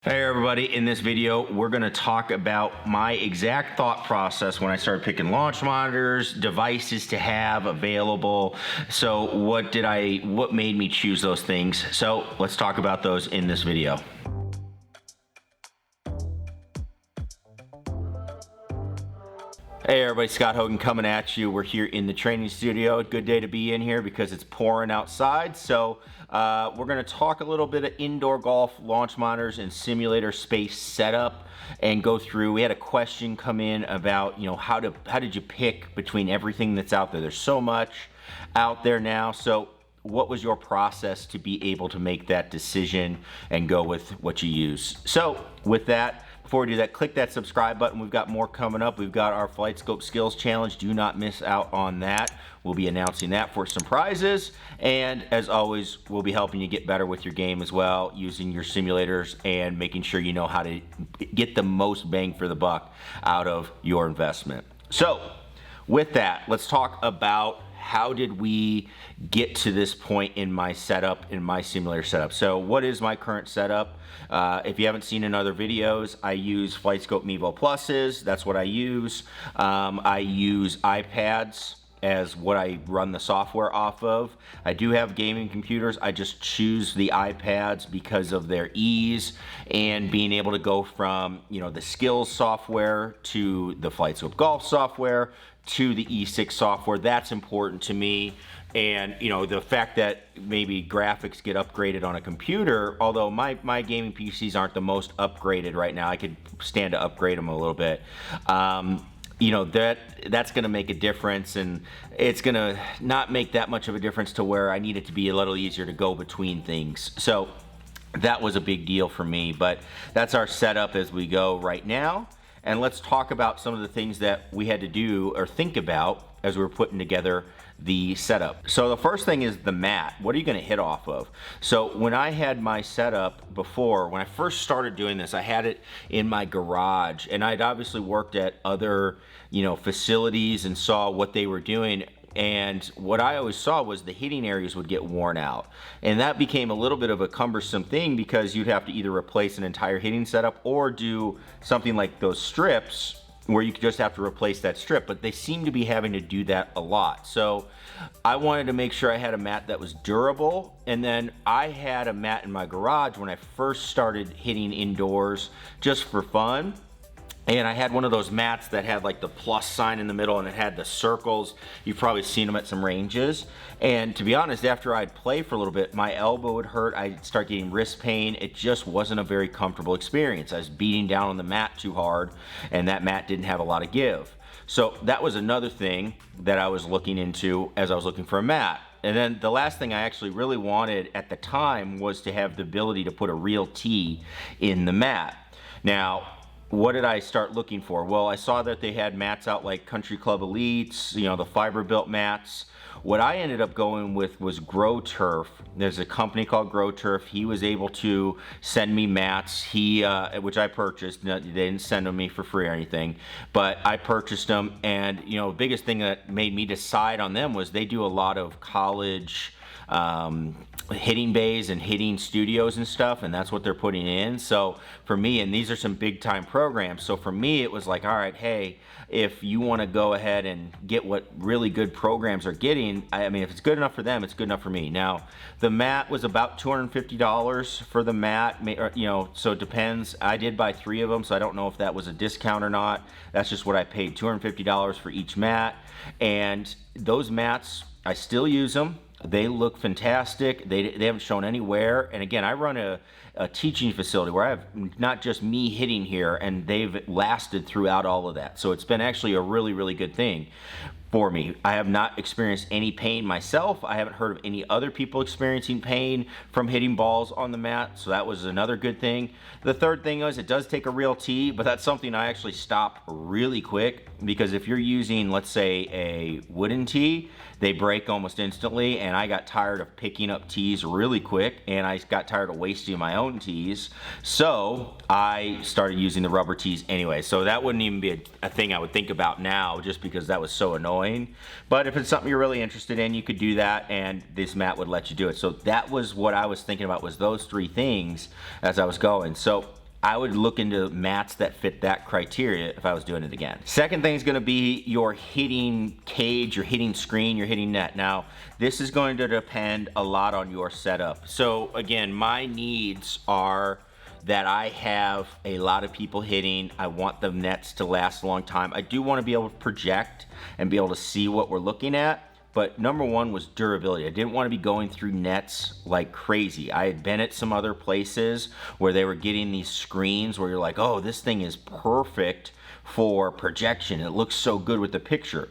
Hey everybody, in this video we're going to talk about my exact thought process when I started picking launch monitors, devices to have available. So what made me choose those things? So let's talk about those in this video. Hey everybody, Scott Hogan coming at you. We're here in the training studio. Good day to be in here because it's pouring outside. So we're going to talk a little bit of indoor golf launch monitors and simulator space setup and go through. We had a question come in about, how did you pick between everything that's out there? There's so much out there now. So what was your process to be able to make that decision and go with what you use? So with that, before we do that, click that subscribe button. We've got more coming up. We've got our Flight Scope Skills Challenge. Do not miss out on that. We'll be announcing that for some prizes. And as always, we'll be helping you get better with your game as well, using your simulators and making sure you know how to get the most bang for the buck out of your investment. So with that, let's talk about how did we get to this point in my setup, in my simulator setup. So what is my current setup? If you haven't seen in other videos, I use FlightScope Mevo Pluses. That's what I use. I use iPads as what I run the software off of. I do have gaming computers. I just choose the iPads because of their ease and being able to go from, the skills software to the FlightScope Golf software to the E6 software. That's important to me. And the fact that maybe graphics get upgraded on a computer, although my gaming PCs aren't the most upgraded right now, I could stand to upgrade them a little bit. That's going to make a difference, and it's going to not make that much of a difference to where I need it to be a little easier to go between things. So that was a big deal for me, but that's our setup as we go right now. And let's talk about some of the things that we had to do or think about as we were putting together the setup. So the first thing is the mat. What are you going to hit off of? So when I had my setup before, when I first started doing this, I had it in my garage, and I'd obviously worked at other, facilities and saw what they were doing. And what I always saw was the hitting areas would get worn out. And that became a little bit of a cumbersome thing because you'd have to either replace an entire hitting setup or do something like those strips where you could just have to replace that strip, but they seem to be having to do that a lot. So I wanted to make sure I had a mat that was durable, and then I had a mat in my garage when I first started hitting indoors just for fun. And I had one of those mats that had like the plus sign in the middle and it had the circles. You've probably seen them at some ranges. And to be honest, after I'd play for a little bit, my elbow would hurt. I'd start getting wrist pain. It just wasn't a very comfortable experience. I was beating down on the mat too hard, and that mat didn't have a lot of give. So that was another thing that I was looking into as I was looking for a mat. And then the last thing I actually really wanted at the time was to have the ability to put a real tee in the mat. Now, what did I start looking for? Well, I saw that they had mats out like Country Club Elites, the fiber built mats. What I ended up going with was Grow Turf. There's a company called Grow Turf. He was able to send me mats, which I purchased. They didn't send them me for free or anything, but I purchased them. And the biggest thing that made me decide on them was they do a lot of college hitting bays and hitting studios and stuff, and that's what they're putting in. So for me, and these are some big time programs, so for me it was like, all right, hey, if you want to go ahead and get what really good programs are getting, I mean, if it's good enough for them, it's good enough for me. Now the mat was about $250 for the mat, so it depends. I did buy 3 of them, so I don't know if that was a discount or not. That's just what I paid, $250 for each mat. And those mats, I still use them. They look fantastic. They haven't shown any wear. And again, I run a teaching facility where I have not just me hitting here, and they've lasted throughout all of that. So it's been actually a really, really good thing for me. I have not experienced any pain myself. I haven't heard of any other people experiencing pain from hitting balls on the mat, so that was another good thing. The third thing is it does take a real tee, but that's something I actually stop really quick, because if you're using, let's say, a wooden tee, they break almost instantly, and I got tired of picking up tees really quick, and I got tired of wasting my own tees, so I started using the rubber tees anyway. So that wouldn't even be a thing I would think about now, just because that was so annoying. But if it's something you're really interested in, you could do that, and this mat would let you do it. So that was what I was thinking about, was those 3 things as I was going. So I would look into mats that fit that criteria if I was doing it again. Second thing is going to be your hitting cage, your hitting screen, your hitting net. Now, this is going to depend a lot on your setup. So again, my needs are that I have a lot of people hitting. I want the nets to last a long time. I do want to be able to project and be able to see what we're looking at. But number one was durability. I didn't want to be going through nets like crazy. I had been at some other places where they were getting these screens where you're like, oh, this thing is perfect for projection. It looks so good with the picture.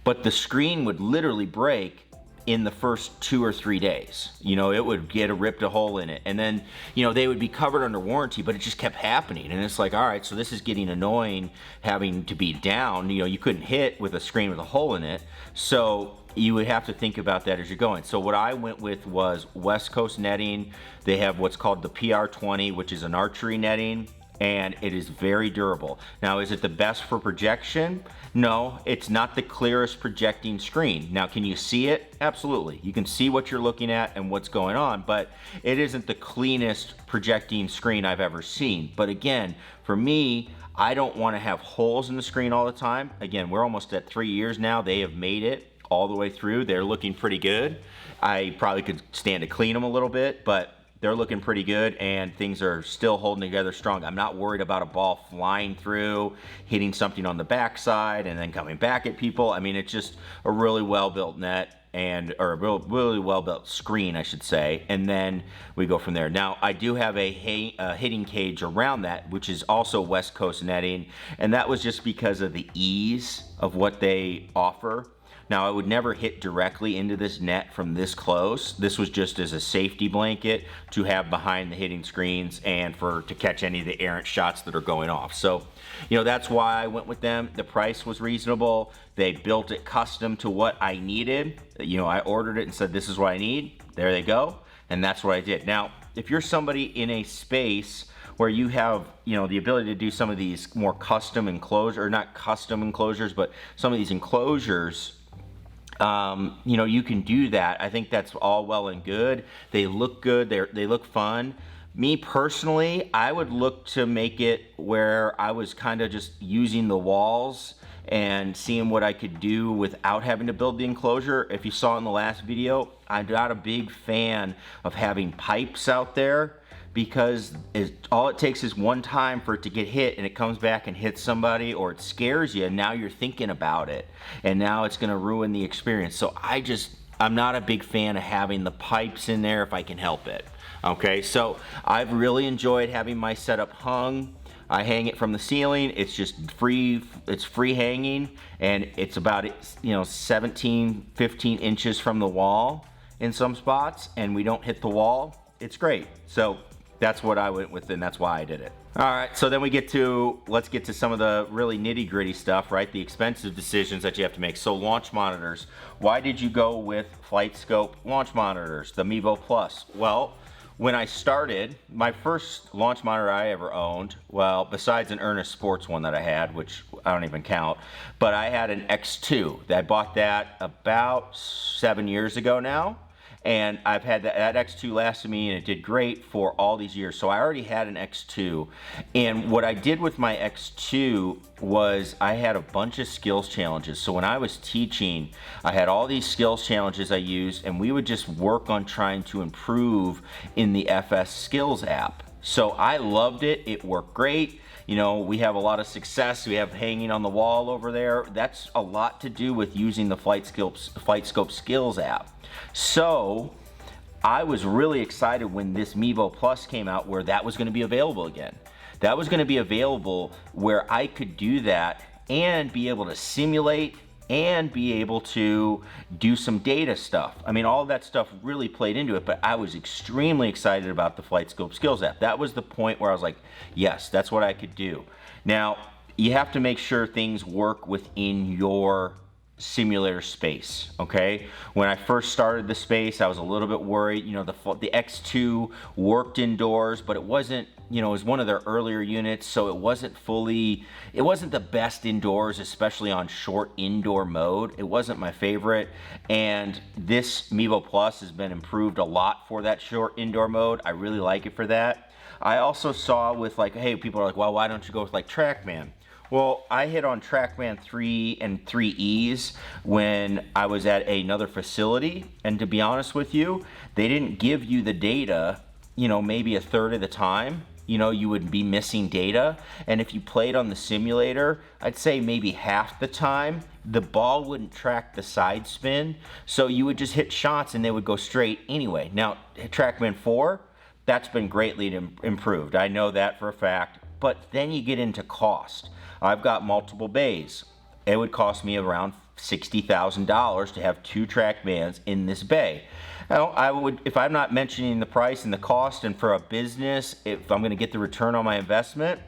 But the screen would literally break in the first 2 or 3 days. You know, it would get ripped a hole in it. And then, you know, they would be covered under warranty, but it just kept happening. And it's like, all right, so this is getting annoying having to be down. You know, you couldn't hit with a screen with a hole in it. So you would have to think about that as you're going. So what I went with was West Coast netting. They have what's called the PR20, which is an archery netting, and it is very durable. Now, is it the best for projection? No, it's not the clearest projecting screen. Now, can you see it? Absolutely. You can see what you're looking at and what's going on, but it isn't the cleanest projecting screen I've ever seen. But again, for me, I don't want to have holes in the screen all the time. Again, we're almost at 3 years now. They have made it all the way through. They're looking pretty good. I probably could stand to clean them a little bit, but they're looking pretty good and things are still holding together strong. I'm not worried about a ball flying through, hitting something on the backside and then coming back at people. I mean, it's just a really well-built net or a really well-built screen, I should say, and then we go from there. Now, I do have a hitting cage around that, which is also West Coast netting, and that was just because of the ease of what they offer. Now, I would never hit directly into this net from this close. This was just as a safety blanket to have behind the hitting screens and to catch any of the errant shots that are going off. So, you know, that's why I went with them. The price was reasonable. They built it custom to what I needed. You know, I ordered it and said, this is what I need. There they go. And that's what I did. Now, if you're somebody in a space where you have, you know, the ability to do some of these more custom enclosures, or not custom enclosures, but some of these enclosures, you know, you can do that. I think that's all well and good. They look good. They look fun. Me personally, I would look to make it where I was kind of just using the walls and seeing what I could do without having to build the enclosure. If you saw in the last video, I'm not a big fan of having pipes out there, because all it takes is one time for it to get hit and it comes back and hits somebody, or it scares you and now you're thinking about it and now it's gonna ruin the experience. So I'm not a big fan of having the pipes in there if I can help it. Okay, so I've really enjoyed having my setup hung. I hang it from the ceiling. It's just it's free hanging, and it's about, you know, 17, 15 inches from the wall in some spots, and we don't hit the wall. It's great. So that's what I went with, and that's why I did it. All right, so then let's get to some of the really nitty-gritty stuff, right? The expensive decisions that you have to make. So launch monitors. Why did you go with FlightScope launch monitors, the Mevo Plus? Well, when I started, my first launch monitor I ever owned, well, besides an Ernest Sports one that I had, which I don't even count, but I had an X2. I bought that about 7 years ago now. And I've had that X2 lasted me, and it did great for all these years. So I already had an X2. And what I did with my X2 was I had a bunch of skills challenges. So when I was teaching, I had all these skills challenges I used, and we would just work on trying to improve in the FS Skills app. So I loved it. It worked great. You know, we have a lot of success. We have hanging on the wall over there. That's a lot to do with using the FlightScope Skills app. So I was really excited when this Mevo Plus came out, where that was going to be available again. That was going to be available where I could do that and be able to simulate and be able to do some data stuff. I mean, all of that stuff really played into it, but I was extremely excited about the FlightScope Skills app. That was the point where I was like, yes, that's what I could do. Now, you have to make sure things work within your simulator space, okay? When I first started the space, I was a little bit worried. You know, the X2 worked indoors, but it wasn't, you know, it was one of their earlier units, so it wasn't the best indoors, especially on short indoor mode. It wasn't my favorite, and this Mevo Plus has been improved a lot for that short indoor mode. I really like it for that. I also saw with like, hey, people are like, well, why don't you go with like TrackMan? Well, I hit on TrackMan 3 and 3Es when I was at another facility, and to be honest with you, they didn't give you the data, maybe a third of the time. You would be missing data, and if you played on the simulator, I'd say maybe half the time, the ball wouldn't track the side spin, so you would just hit shots and they would go straight anyway. Now, TrackMan 4, that's been greatly improved. I know that for a fact, but then you get into cost. I've got multiple bays. It would cost me around $60,000 to have 2 TrackMans in this bay. Now, if I'm not mentioning the price and the cost, and for a business, if I'm going to get the return on my investment,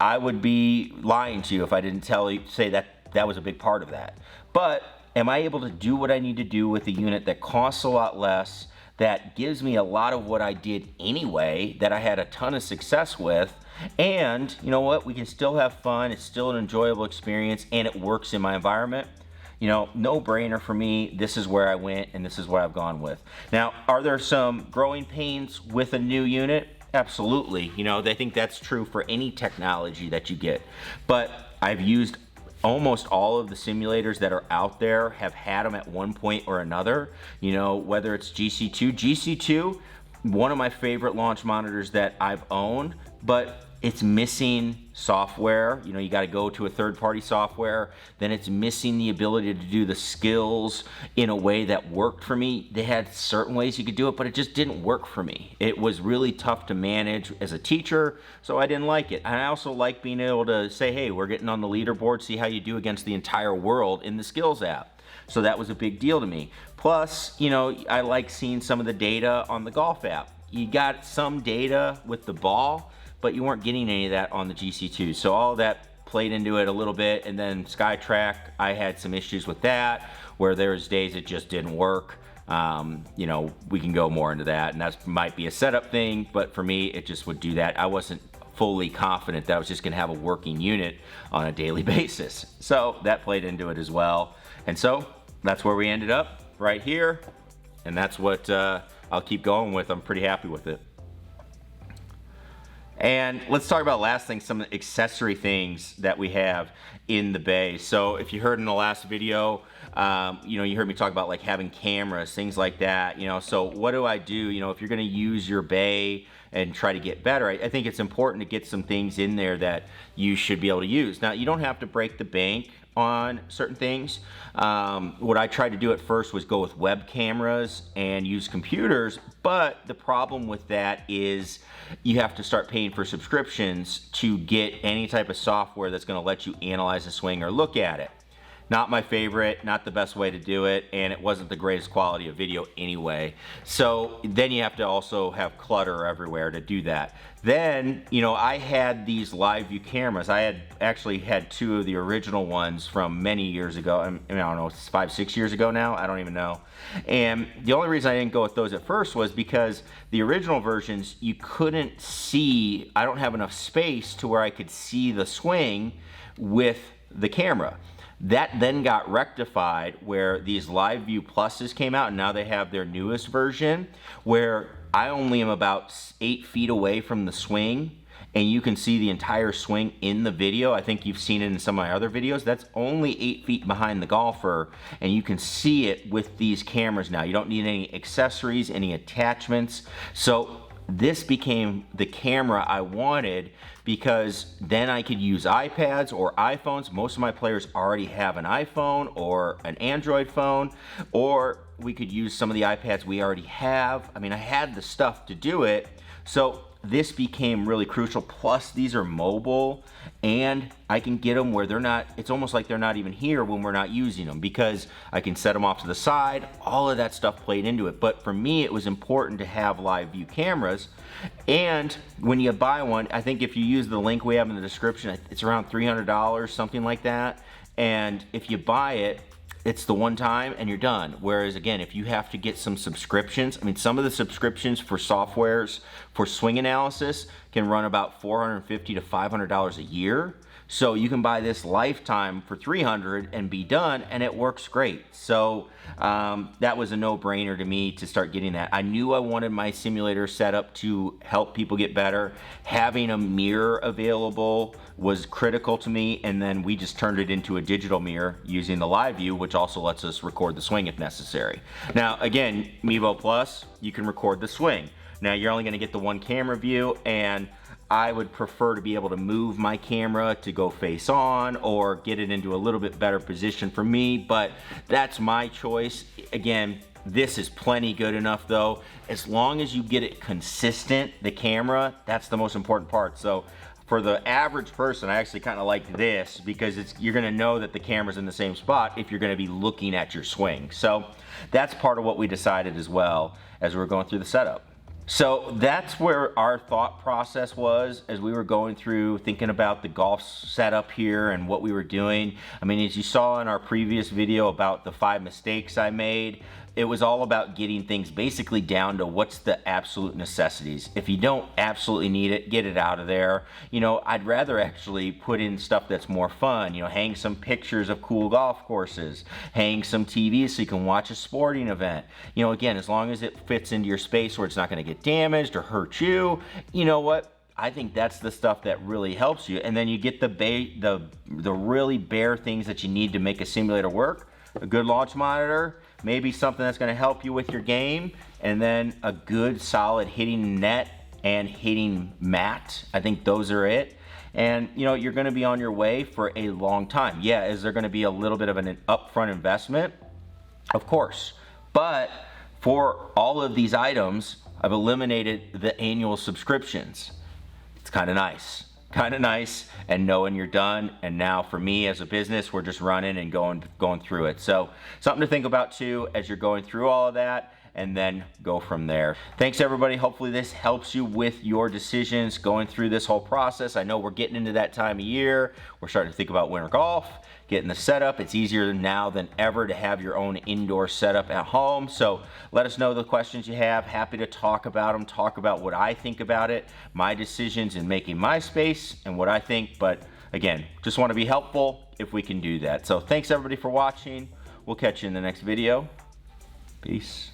I would be lying to you if I didn't say that was a big part of that. But am I able to do what I need to do with a unit that costs a lot less, that gives me a lot of what I did anyway, that I had a ton of success with, and you know what, we can still have fun, it's still an enjoyable experience, and it works in my environment? No brainer for me. This is where I went, and this is what I've gone with. Now, are there some growing pains with a new unit? Absolutely. I think that's true for any technology that you get. But I've used almost all of the simulators that are out there, have had them at one point or another. Whether it's GC2. GC2, one of my favorite launch monitors that I've owned, but it's missing software. You got to go to a third-party software. Then it's missing the ability to do the skills in a way that worked for me. They had certain ways you could do it, but it just didn't work for me. It was really tough to manage as a teacher, so I didn't like it. And I also like being able to say, hey, we're getting on the leaderboard, see how you do against the entire world in the skills app. So that was a big deal to me. Plus, I like seeing some of the data on the golf app. You got some data with the ball, but you weren't getting any of that on the GC2. So all of that played into it a little bit. And then SkyTrack, I had some issues with that, where there was days it just didn't work. We can go more into that, and that might be a setup thing, but for me, it just would do that. I wasn't fully confident that I was just gonna have a working unit on a daily basis. So that played into it as well. And so that's where we ended up, right here. And that's what I'll keep going with. I'm pretty happy with it. And let's talk about last thing, some accessory things that we have in the bay. So if you heard in the last video, you heard me talk about like having cameras, things like that. So what do I do? If you're going to use your bay and try to get better, I think it's important to get some things in there that you should be able to use. Now, you don't have to break the bank on certain things. What I tried to do at first was go with web cameras and use computers, but the problem with that is you have to start paying for subscriptions to get any type of software that's going to let you analyze a swing or look at it. Not my favorite, not the best way to do it, and it wasn't the greatest quality of video anyway. So then you have to also have clutter everywhere to do that. Then, I had these live view cameras. I had actually had 2 of the original ones from many years ago. I don't know, 5, 6 years ago now? I don't even know. And the only reason I didn't go with those at first was because the original versions, you couldn't see, I don't have enough space to where I could see the swing with the camera. That then got rectified where these Live View Pluses came out, and now they have their newest version where I only am about 8 feet away from the swing, and you can see the entire swing in the video. I think you've seen it in some of my other videos. That's only 8 feet behind the golfer, and you can see it with these cameras now. You don't need any accessories, any attachments. So this became the camera I wanted, because then I could use iPads or iPhones. Most of my players already have an iPhone or an Android phone, or we could use some of the iPads we already have. I had the stuff to do it. So this became really crucial. Plus, these are mobile, and I can get them where they're not, it's almost like they're not even here when we're not using them, because I can set them off to the side. All of that stuff played into it. But for me, it was important to have live view cameras. And when you buy one, I think if you use the link we have in the description, it's around $300, something like that. And if you buy it, it's the one time and you're done. Whereas again, if you have to get some subscriptions, some of the subscriptions for softwares for swing analysis can run about $450 to $500 a year. So you can buy this lifetime for $300 and be done, and it works great. So that was a no-brainer to me to start getting that. I knew I wanted my simulator set up to help people get better. Having a mirror available was critical to me, and then we just turned it into a digital mirror using the live view, which also lets us record the swing if necessary. Now again, Mevo Plus, you can record the swing. Now you're only going to get the one camera view, and I would prefer to be able to move my camera to go face on or get it into a little bit better position for me, but that's my choice. Again, this is plenty good enough though. As long as you get it consistent, the camera, that's the most important part. So for the average person, I actually kind of like this because you're gonna know that the camera's in the same spot if you're gonna be looking at your swing. So that's part of what we decided as well as we were going through the setup. So that's where our thought process was as we were going through thinking about the golf setup here and what we were doing. I mean, as you saw in our previous video about the 5 mistakes I made, it was all about getting things basically down to what's the absolute necessities. If you don't absolutely need it, get it out of there. You know, I'd rather actually put in stuff that's more fun. You know, hang some pictures of cool golf courses, hang some TVs so you can watch a sporting event. You know, again, as long as it fits into your space where it's not going to get damaged or hurt you, you know what? I think that's the stuff that really helps you. And then you get the really bare things that you need to make a simulator work. A good launch monitor, maybe something that's going to help you with your game, and then a good solid hitting net and hitting mat. I think those are it. And you know, you're going to be on your way for a long time. Yeah, is there going to be a little bit of an upfront investment? Of course. But for all of these items, I've eliminated the annual subscriptions. It's kind of nice. And knowing you're done, and now for me as a business, we're just running and going through it. So something to think about too as you're going through all of that, and then go from there. Thanks everybody. Hopefully this helps you with your decisions going through this whole process. I know we're getting into that time of year. We're starting to think about winter golf, getting the setup. It's easier now than ever to have your own indoor setup at home. So let us know the questions you have. Happy to talk about them, talk about what I think about it, my decisions in making my space and what I think. But again, just want to be helpful if we can do that. So thanks everybody for watching. We'll catch you in the next video. Peace.